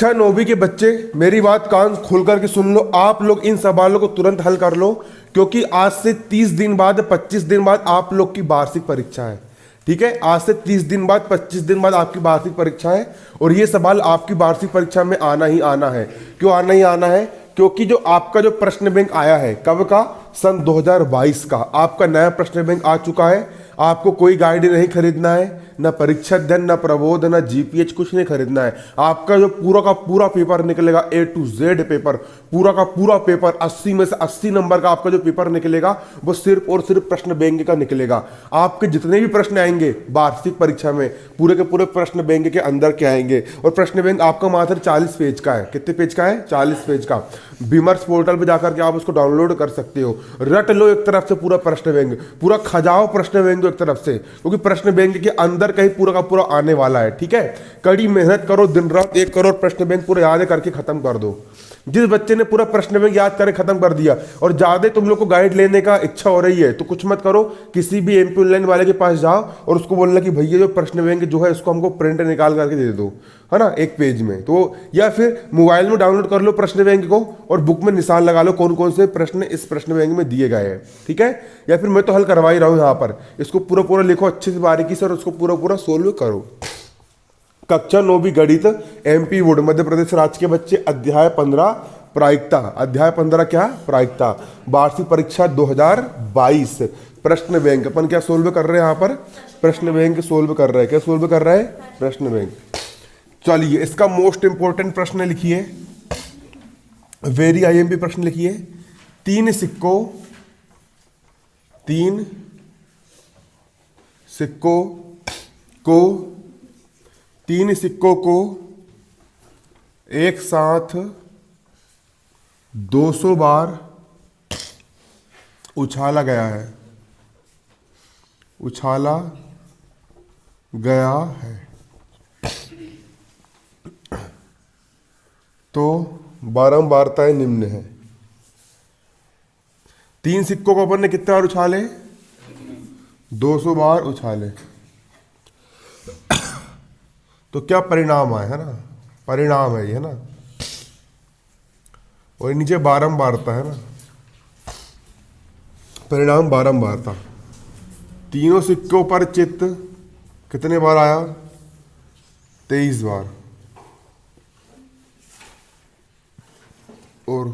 कक्षा 9वीं के बच्चे मेरी बात कान खोल करके सुन लो। आप लोग इन सवालों को तुरंत हल कर लो, क्योंकि आज से 30 दिन बाद 25 दिन बाद आप लोग की वार्षिक परीक्षा है। ठीक है, आज से 30 दिन बाद 25 दिन बाद आपकी वार्षिक परीक्षा है, और ये सवाल आपकी वार्षिक परीक्षा में आना ही आना है। क्यों आना ही आना है? क्योंकि जो आपका जो प्रश्न बैंक आया है, कब का? सन 2022 का आपका नया प्रश्न बैंक आ चुका है। आपको कोई गाइड नहीं खरीदना है, ना परीक्षा अध्ययन, ना प्रबोध, ना जीपीएच, कुछ नहीं खरीदना है। आपका जो पूरा का पूरा पेपर निकलेगा, A to Z पेपर, पूरा का पूरा पेपर 80 में से 80 नंबर का आपका जो पेपर निकलेगा वो सिर्फ और सिर्फ प्रश्न बैंक का निकलेगा। आपके जितने भी प्रश्न आएंगे वार्षिक परीक्षा में, पूरे के पूरे प्रश्न बैंक के अंदर के आएंगे। और प्रश्न बैंक आपका मात्र 40 पेज का है। कितने पेज का है? 40 पेज का। विमर्श पोर्टल पर जाकर के आप उसको डाउनलोड कर सकते हो। रट लो एक तरफ से पूरा प्रश्न बैंक, पूरा खजाओ प्रश्न बैंक एक तरफ से, क्योंकि प्रश्न बैंक के अंदर कहीं पूरा का पूरा आने वाला है। ठीक है, कड़ी मेहनत करो, दिन रात 1 करोड़ प्रश्न बैंक पूरा याद करके खत्म कर दो। जिस बच्चे ने पूरा प्रश्न बैंक याद करके खत्म कर दिया और ज्यादा तुम लोग को गाइड लेने का इच्छा हो रही है, तो कुछ मत करो, किसी भी एमपी ऑनलाइन वाले के पास जाओ और उसको बोलना कि भैया जो प्रश्न बैंक जो है इसको हमको प्रिंट निकाल करके दे दो, है ना, 1 पेज में। तो या फिर मोबाइल में डाउनलोड कर लो प्रश्न बैंक को और बुक में निशान लगा लो कौन कौन से प्रश्न इस प्रश्न बैंक में दिए गए हैं। ठीक है, या फिर मैं तो हल करवा ही रहा हूँ यहाँ पर, इसको पूरा पूरा लिखो अच्छे से बारीकी से और उसको पूरा पूरा सोल्व करो। कक्षा 9वीं गणित एमपी बोर्ड मध्य प्रदेश राज्य के बच्चे, अध्याय 15 प्रायिकता। अध्याय 15 क्या? प्रायिकता। वार्षिक परीक्षा 2022 प्रश्न बैंक। अपन क्या सोल्व कर रहे हैं यहाँ पर? प्रश्न बैंक सोल्व कर रहे हैं। क्या सोल्व कर रहे हैं? प्रश्न बैंक। चलिए इसका मोस्ट इंपोर्टेंट प्रश्न लिखिए, वेरी आईएमपी प्रश्न लिखिए। 3 सिक्कों को एक साथ 200 बार उछाला गया है। तो बारंबारताएं निम्न है। 3 सिक्कों को अपन ने कितने बार उछाले? 200 बार उछाले। तो क्या परिणाम आए, है ना? परिणाम है ये, है ना? और नीचे बारंबारता है ना, परिणाम बारंबारता। तीनों सिक्कों पर चित्त कितने बार आया? 23 बार। और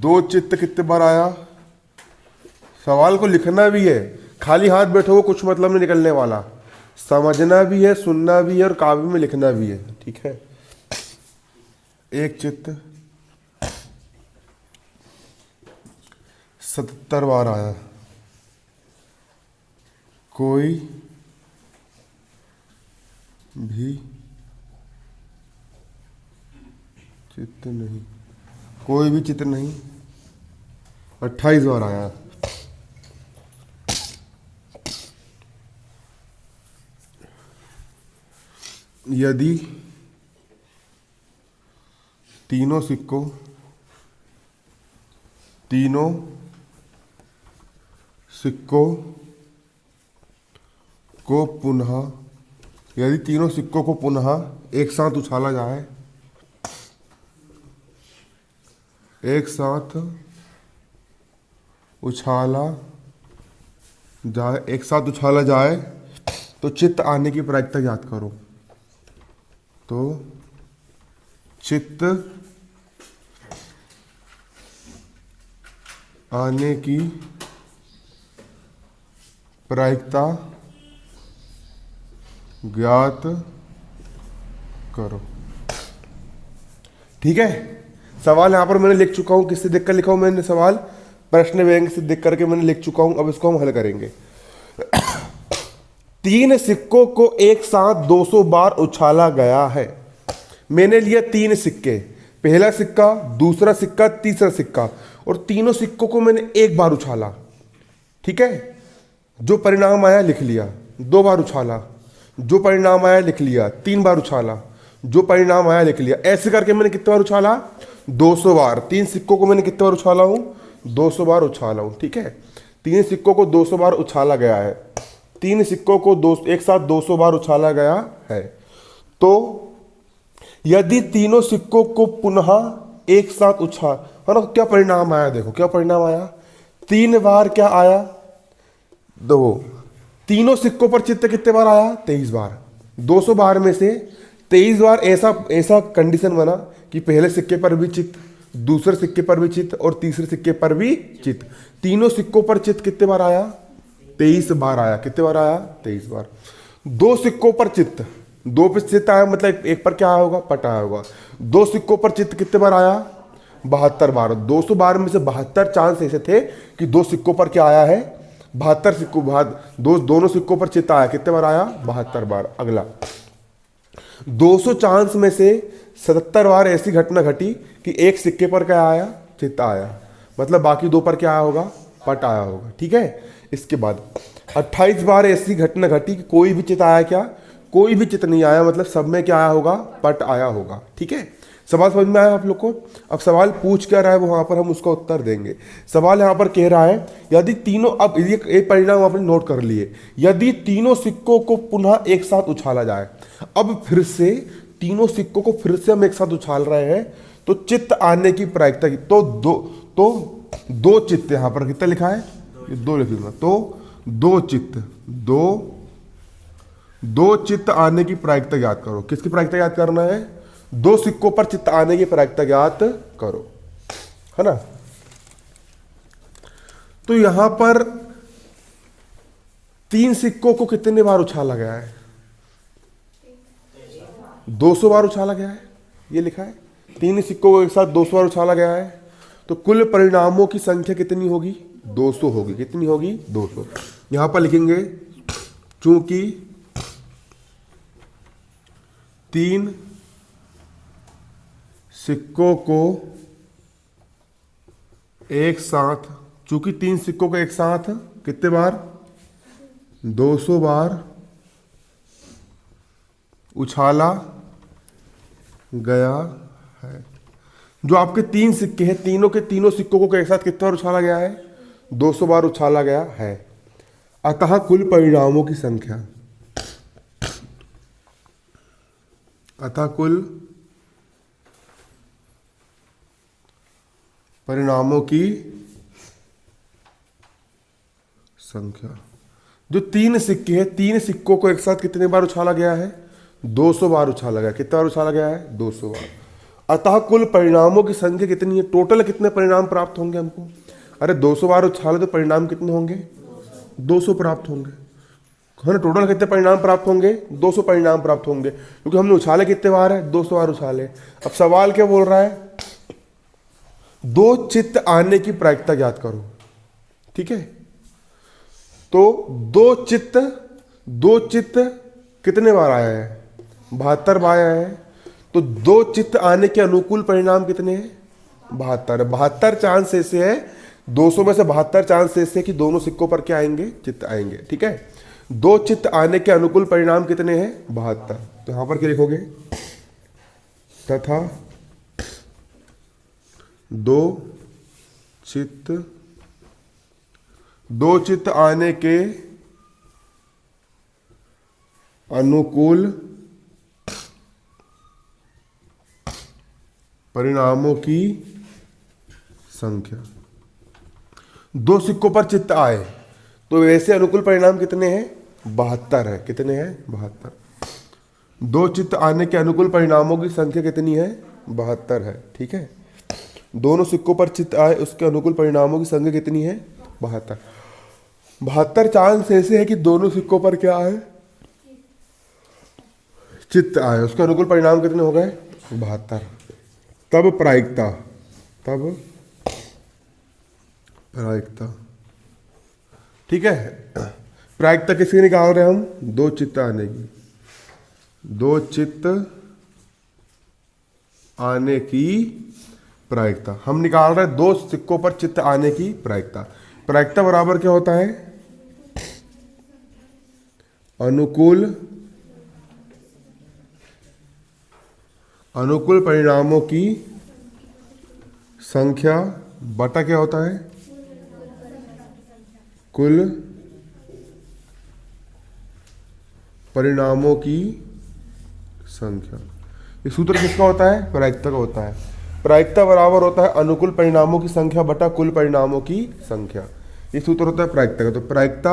2 चित्त कितने बार आया? सवाल को लिखना भी है, खाली हाथ बैठो वो कुछ मतलब नहीं निकलने वाला। समझना भी है, सुनना भी है और काव्य में लिखना भी है। ठीक है, 1 चित्त 77 बार आया। कोई भी चित्त नहीं, कोई भी चित्त नहीं 28 बार आया। यदि तीनों सिक्कों को पुनः, यदि तीनों सिक्कों को पुनः एक साथ उछाला जाए, एक साथ उछाला जाए तो चित्त आने की प्रायिकता याद करो। तो चित्त आने की प्रायिकता ज्ञात करो। ठीक है, सवाल यहां पर मैंने लिख चुका हूं। किससे देखकर लिखा हूं मैंने सवाल? प्रश्न बैंक से देख करके मैंने लिख चुका हूं। अब इसको हम हल करेंगे। 3 सिक्कों को एक साथ 200 बार उछाला गया है। मैंने लिया 3 सिक्के, पहला सिक्का, दूसरा सिक्का, तीसरा सिक्का, और तीनों सिक्कों को मैंने एक बार उछाला। ठीक है, जो परिणाम आया लिख लिया। 2 बार उछाला, जो परिणाम आया लिख लिया। 3 बार उछाला, जो परिणाम आया लिख लिया। ऐसे करके मैंने कितने बार उछाला? 200 बार। 3 सिक्कों को मैंने कितने बार उछाला हूं? 200 बार उछाला हूं। ठीक है, 3 सिक्कों को 200 बार उछाला गया है। 3 सिक्कों को एक साथ 200 बार उछाला गया है। तो यदि तीनों सिक्कों को पुनः एक साथ उछाल, है ना, क्या परिणाम आया, देखो क्या परिणाम आया, 3 बार क्या आया, दो, तीनों सिक्कों पर चित्त कितने बार आया, 23 बार। 200 बार में से 23 बार ऐसा ऐसा कंडीशन बना कि पहले सिक्के पर भी चित्त, दूसरे सिक्के पर भी चित्त और तीसरे सिक्के पर भी चित्त। तीनों सिक्कों पर चित्त कितने बार आया, 23 बार आया। कितने बार आया, 23 बार। 2 सिक्कों पर चित्त, 2 पे चित्त आया मतलब एक पर क्या आया होगा, पट आया होगा। 2 सिक्कों पर चित्त कितने बार आया, 72 बार। 200 बार में से 72 चांस ऐसे थे कि 2 सिक्कों पर क्या आया है, 72 सिक्कों, दोनों सिक्कों पर चित्त आया। कितने बार आया, 72 बार। अगला 200 चांस में से 77 बार ऐसी घटना घटी कि एक सिक्के पर क्या आया, चित्त आया, मतलब बाकी 2 पर क्या आया होगा, पट आया होगा। ठीक है। इसके बाद 28 बार ऐसी घटना घटी कि कोई भी चित्त आया क्या, कोई भी चित्त नहीं आया, मतलब सब में क्या आया होगा, पट आया होगा। ठीक है। सवाल समझ में आया आप लोग को। अब सवाल पूछ क्या रहा है, वहां पर हम उसका उत्तर देंगे। सवाल यहां पर कह रहा है यदि तीनों, अब ये एक परिणाम आपने नोट कर लिए, यदि तीनों सिक्कों को पुनः एक साथ उछाला जाए। अब फिर से तीनों सिक्कों को फिर से हम एक साथ उछाल रहे हैं, तो चित्त आने की प्रायिकता की, तो दो चित्त, यहां पर कितना लिखा है, ये 2 लिख लूंगा, तो 2 चित्त, दो चित्त आने की प्रायिकता ज्ञात करो। किसकी प्रायिकता ज्ञात करना है, 2 सिक्कों पर चित्त आने की प्रायिकता ज्ञात करो, है ना। तो यहां पर 3 सिक्कों को कितने बार उछाला गया है, 200 बार उछाला गया है, ये लिखा है। 3 सिक्कों को एक साथ 200 बार उछाला गया है, तो कुल परिणामों की संख्या कितनी होगी, 200 होगी। कितनी होगी, 200। यहां पर लिखेंगे चूंकि 3 सिक्कों को एक साथ, चूंकि 3 सिक्कों को एक साथ कितने बार, 200 बार उछाला गया है। जो आपके 3 सिक्के हैं, तीनों के तीनों सिक्कों को एक साथ कितने बार उछाला गया है, 200 बार उछाला गया है। अतः कुल परिणामों की संख्या, अतः कुल परिणामों की संख्या, जो 3 सिक्के हैं, 3 सिक्कों को एक साथ कितने बार उछाला गया है, 200 बार उछाला गया। कितना बार उछाला गया है, 200 बार। अतः कुल परिणामों की संख्या कितनी है, टोटल कितने परिणाम प्राप्त होंगे हमको, अरे 200 बार उछाले तो परिणाम कितने होंगे, 200 प्राप्त होंगे, है ना। टोटल कितने परिणाम प्राप्त होंगे, 200 परिणाम प्राप्त होंगे, क्योंकि हमने उछाले कितने बार है, 200 बार उछाले। अब सवाल क्या बोल रहा है, 2 चित्त आने की प्रायिकता ज्ञात करो। ठीक है। तो 2 चित्त कितने बार आया है, 72 बार आया है। तो 2 चित्त आने के अनुकूल परिणाम कितने हैं, 72। 72 चांस ऐसे है, 200 में से 72 चांस ऐसे है कि दोनों सिक्कों पर क्या आएंगे, चित्त आएंगे। ठीक है। 2 चित्त आने के अनुकूल परिणाम कितने हैं, 72। तो यहां पर क्या लिखोगे, तथा 2 चित्त आने के अनुकूल परिणामों की संख्या। 2 सिक्कों पर चित्त आए तो वैसे अनुकूल परिणाम कितने हैं, 72 है। कितने हैं, 72। 2 चित्त आने के अनुकूल परिणामों की संख्या कितनी है, 72 है। ठीक है। दोनों सिक्कों पर चित्त आए उसके अनुकूल परिणामों की संख्या कितनी है, 72। 72 चांस ऐसे है कि दोनों सिक्कों पर क्या आए, चित्त आए, उसके अनुकूल परिणाम कितने हो गए, 72। तब प्रायिकता, ठीक है। प्रायिकता किसकी निकाल रहे हैं हम, 2 चित्त आने की, 2 चित्त आने की प्रायिकता हम निकाल रहे हैं। 2 सिक्कों पर चित्त आने की प्रायिकता। प्रायिकता बराबर क्या होता है, अनुकूल परिणामों की संख्या बटा क्या होता है, कुल परिणामों की संख्या। ये सूत्र किसका होता है? प्रायिकता का होता है। प्रायिकता बराबर होता है अनुकूल परिणामों की संख्या बटा कुल परिणामों की संख्या। ये सूत्र होता है प्रायिकता का। तो प्रायिकता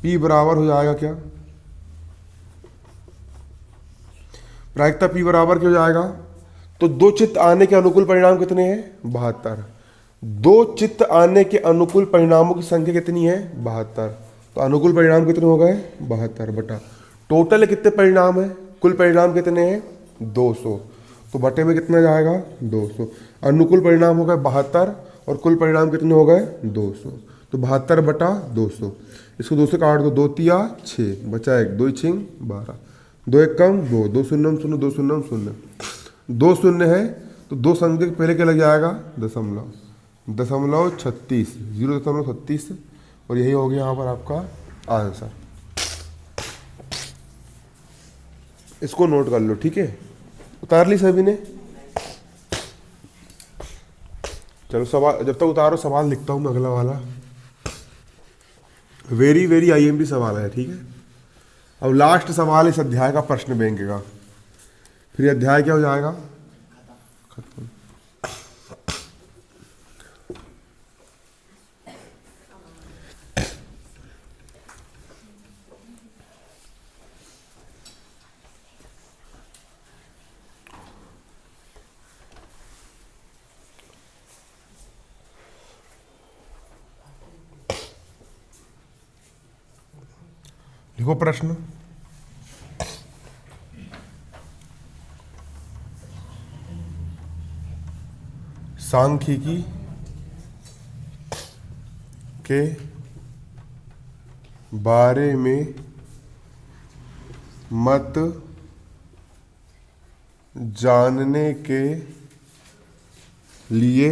P बराबर हो जाएगा क्या? प्रायिकता P बराबर क्या हो जाएगा? तो दो चित्त आने के अनुकूल परिणाम कितने हैं? 72। दो चित्त आने के अनुकूल परिणामों की संख्या कितनी है? 72। तो अनुकूल परिणाम कितने हो गए? 72 बटा टोटल कितने परिणाम है? कुल परिणाम कितने हैं? 200। तो बटे में कितना जाएगा? 200। अनुकूल परिणाम हो गए 72 और कुल परिणाम कितने हो गए? 200। तो 72 बटा 200। इसको 2 से काट दो, 2 तिया 6, बचा 1, 2 छिंग 12, 2 1 कम 2, 2 शून्य 0, 2 शून्य 0, 2 शून्य है तो दो संख्या के पहले क्या लग जाएगा? दशमलव, दशमलव 36, 0.36 और यही हो गया यहाँ पर आपका आंसर। इसको नोट कर लो, ठीक है? उतार ली सभी ने? चलो सवाल, जब तक उतारो सवाल लिखता हूँ मैं अगला वाला। वेरी वेरी आईएमपी सवाल है, ठीक है? अब लास्ट सवाल इस अध्याय का प्रश्न बैंक का, फिर अध्याय क्या हो जाएगा? खत्म। लिखो प्रश्न। सांख्यिकी के बारे में मत जानने के लिए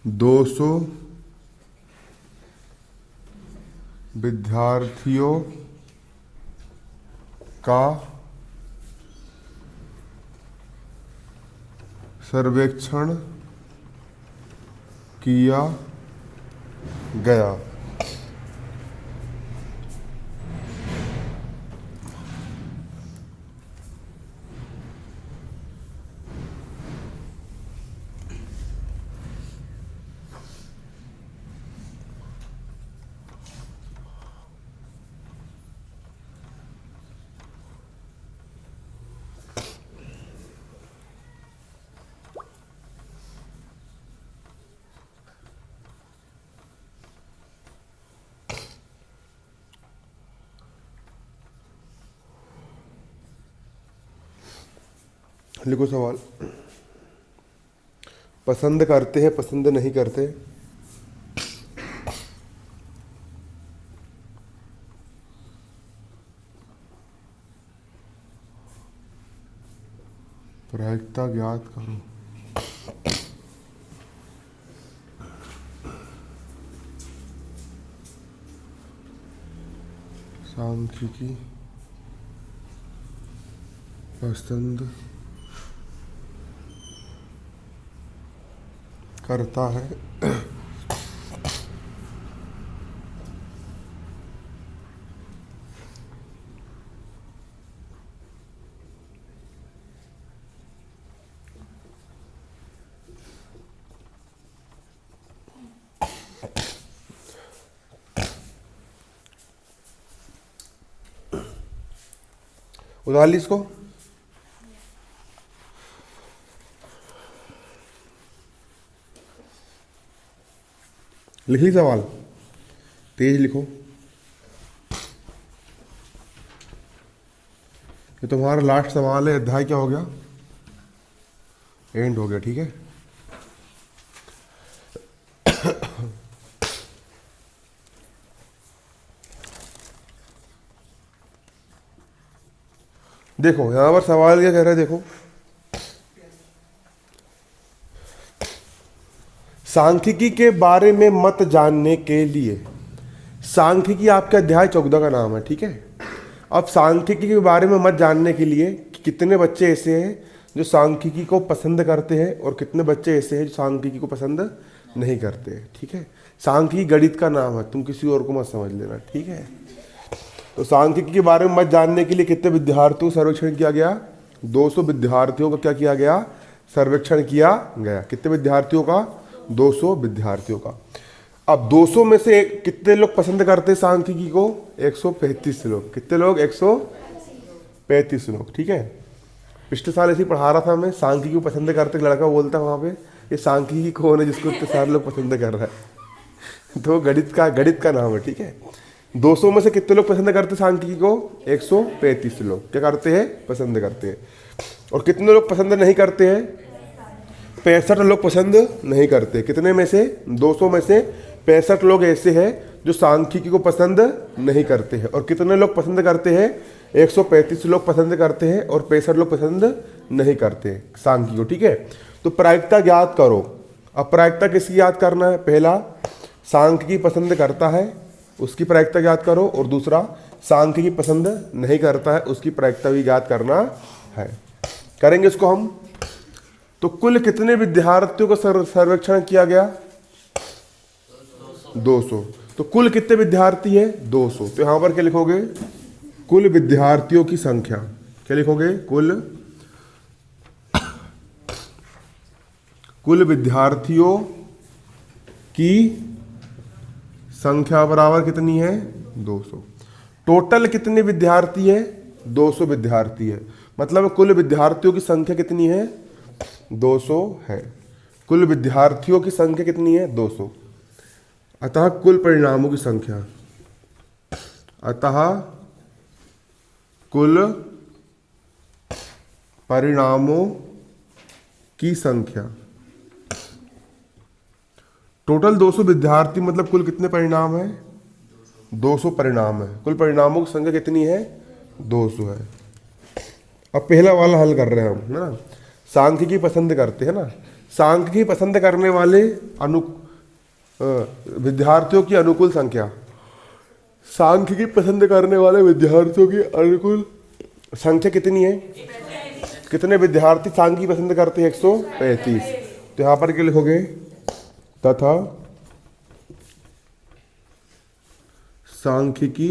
200 विद्यार्थियों का सर्वेक्षण किया गया। लिखो सवाल। पसंद करते हैं, पसंद नहीं करते? प्रायिकता ज्ञात करो। सांख्यिकी पसंद करता है उतार ली इसको। लिख ली सवाल? तेज लिखो। ये तुम्हारा लास्ट सवाल है। अध्याय क्या हो गया? एंड हो गया, ठीक है? देखो यहां पर सवाल क्या कह रहा है, देखो सांख्यिकी के बारे में मत जानने के लिए। सांख्यिकी आपके अध्याय 14 का नाम है, ठीक है? अब सांख्यिकी के बारे में मत जानने के लिए कि कितने बच्चे ऐसे हैं जो सांख्यिकी को पसंद करते हैं और कितने बच्चे ऐसे हैं जो सांख्यिकी को पसंद नहीं करते हैं, ठीक है? सांख्यिकी गणित का नाम है, तुम किसी और को मत समझ लेना, ठीक है? तो सांख्यिकी के बारे में मत जानने के लिए कितने विद्यार्थियों सर्वेक्षण किया गया? 200 विद्यार्थियों का क्या किया गया, सर्वेक्षण किया गया। कितने विद्यार्थियों का, 200 विद्यार्थियों का। अब 200 में से कितने लोग पसंद करते हैं सांख्यिकी को, 135 लोग। कितने लोग, 135 लोग। ठीक है, पिछले साल ऐसे ही पढ़ा रहा था मैं, सांख्यिकी को पसंद करते, लड़का बोलता वहाँ पे ये सांख्यिकी कौन है जिसको इतने सारे लोग पसंद कर रहा है। तो गणित का नाम है। ठीक है, 200 में से कितने लोग पसंद करते सांख्यिकी को, 135 लोग क्या करते हैं, पसंद करते हैं। और कितने लोग पसंद नहीं करते हैं, 65 लोग पसंद नहीं करते। कितने में से, 200 में से 65 लोग ऐसे हैं जो सांख्यिकी को पसंद नहीं करते हैं। और कितने लोग पसंद करते हैं, 135 लोग पसंद करते हैं और 65 लोग पसंद नहीं करते सांख्यिकी को। ठीक है, तो प्रायिकता ज्ञात करो। अब प्रायिकता किसकी याद करना है, पहला सांख्यिकी पसंद करता है उसकी प्रायिकता ज्ञात करो, और दूसरा सांख्यिकी पसंद नहीं करता है उसकी प्रायिकता भी ज्ञात करना है। करेंगे इसको हम। तो कुल कितने विद्यार्थियों का सर्वेक्षण किया गया, 200। तो कुल कितने विद्यार्थी है, 200। तो यहां पर क्या लिखोगे, कुल विद्यार्थियों की संख्या। क्या लिखोगे, कुल विद्यार्थियों की संख्या बराबर कितनी है, 200। टोटल कितने विद्यार्थी है, 200 विद्यार्थी है। मतलब कुल विद्यार्थियों की संख्या कितनी है, 200 है। कुल विद्यार्थियों की संख्या कितनी है, 200। अतः कुल परिणामों की संख्या, अतः कुल परिणामों की संख्या। टोटल 200 विद्यार्थी मतलब कुल कितने परिणाम है, 200 परिणाम है। कुल परिणामों की संख्या कितनी है, 200 है। अब पहला वाला हल कर रहे हैं हम ना, सांख्यिकी पसंद करते हैं ना। सांख्यिकी पसंद करने वाले विद्यार्थियों की अनुकूल संख्या, सांख्यिकी पसंद करने वाले विद्यार्थियों की अनुकूल संख्या कितनी है, कितने विद्यार्थी सांख्यिकी पसंद करते हैं, 135। तो यहां पर क्या लिखोगे, तथा सांख्यिकी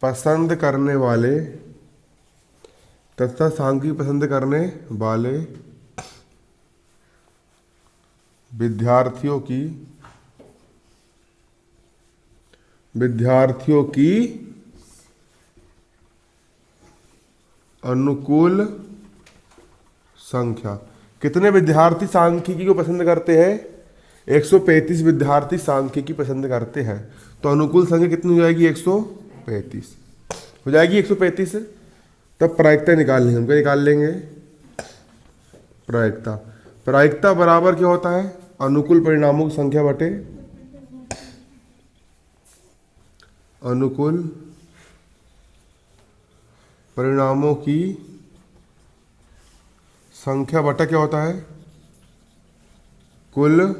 पसंद करने वाले, तथा सांख्यिकी पसंद करने वाले विद्यार्थियों की अनुकूल संख्या। कितने विद्यार्थी सांख्यिकी को पसंद करते हैं, 135 विद्यार्थी सांख्यिकी पसंद करते हैं। तो अनुकूल संख्या कितनी हो जाएगी, 135 हो जाएगी, 135। तब प्रायिकता निकाल लेंगे हम। क्या निकाल लेंगे, प्रायिकता। प्रायिकता बराबर क्या होता है, अनुकूल परिणामों की संख्या बटे अनुकूल परिणामों की संख्या बटा क्या होता है, कुल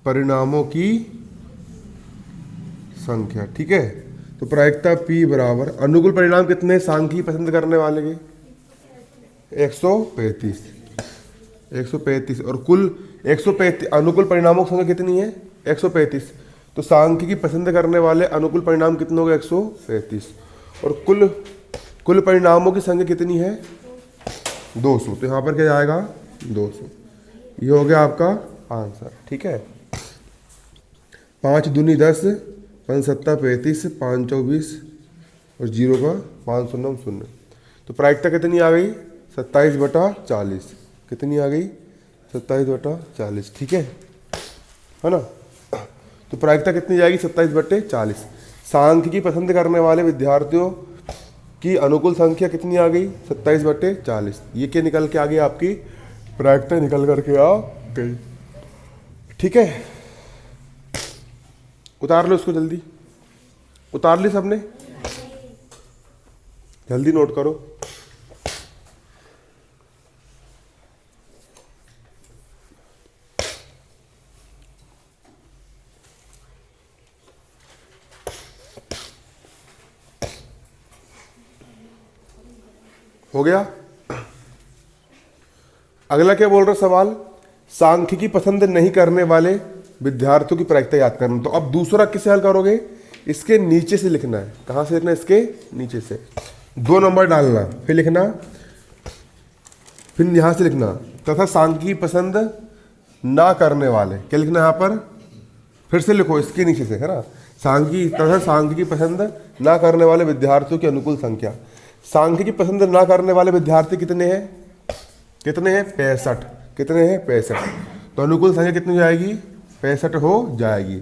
परिणामों की संख्या। ठीक है, तो प्रायिकता P बराबर, अनुकूल परिणाम कितने सांख्यिकी पसंद करने वाले के, 135 और कुल 135 अनुकूल परिणामों की संख्या कितनी है, 135। तो सांख्यिकी पसंद करने वाले अनुकूल परिणाम कितने हो गए, 135। और कुल परिणामों की संख्या कितनी है, 200। तो यहाँ पर क्या जाएगा, 200। ये हो गया आपका आंसर। ठीक है, 5 दूनी 10, 5 सत्ता 35, 5 24 और 0 का 5 शून्य 0। तो प्रायिकता कितनी आ गई, 27/40। कितनी आ गई, 27/40। ठीक है ना। तो प्रायिकता कितनी जाएगी, 27/40। सांख्यिकी पसंद करने वाले विद्यार्थियों की अनुकूल संख्या कितनी आ गई, 27/40। ये क्या निकल के आ गई, आपकी प्रायिकता निकल करके आ गई। ठीक है, उतार लो इसको, जल्दी उतार ली सबने, जल्दी नोट करो। हो गया। अगला क्या बोल रहा सवाल, सांख्यिकी पसंद नहीं करने वाले विद्यार्थियों की प्रायिकता याद करना। तो अब दूसरा किसे हल करोगे, इसके नीचे से लिखना है। कहाँ से लिखना है? इसके नीचे से 2 नंबर डालना, फिर लिखना, फिर यहाँ से लिखना तथा सांख्यिकी पसंद ना करने वाले, क्या लिखना है यहाँ पर? फिर से लिखो इसके नीचे से, है ना, सांख्यिकी पसंद ना करने वाले विद्यार्थियों की अनुकूल संख्या। सांख्यिकी पसंद ना करने वाले विद्यार्थी कितने हैं? कितने हैं? 65। कितने हैं? 65। तो अनुकूल संख्या कितनी हो जाएगी? 65 हो जाएगी।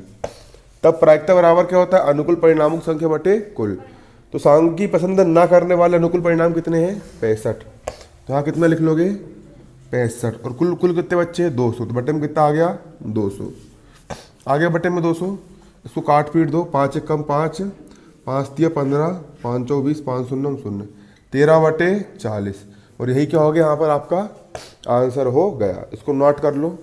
तब प्रायिकता बराबर क्या होता है? अनुकूल परिणामों की संख्या बटे कुल। तो सांख्यिकी पसंद ना करने वाले अनुकूल परिणाम कितने हैं? 65। तो यहाँ कितना लिख लोगे? 65। और कुल कुल कितने बच्चे? 200। तो बटे में कितना आ गया? 200 आ गया बटे में 200। इसको काट पीट दो, 5 एक कम 5, 5 तिया 15, 5 चौ 20, 5 शून्य 0, 13 बटे 40। और यही क्या हो गया यहाँ पर आपका आंसर हो गया। इसको नोट कर लो।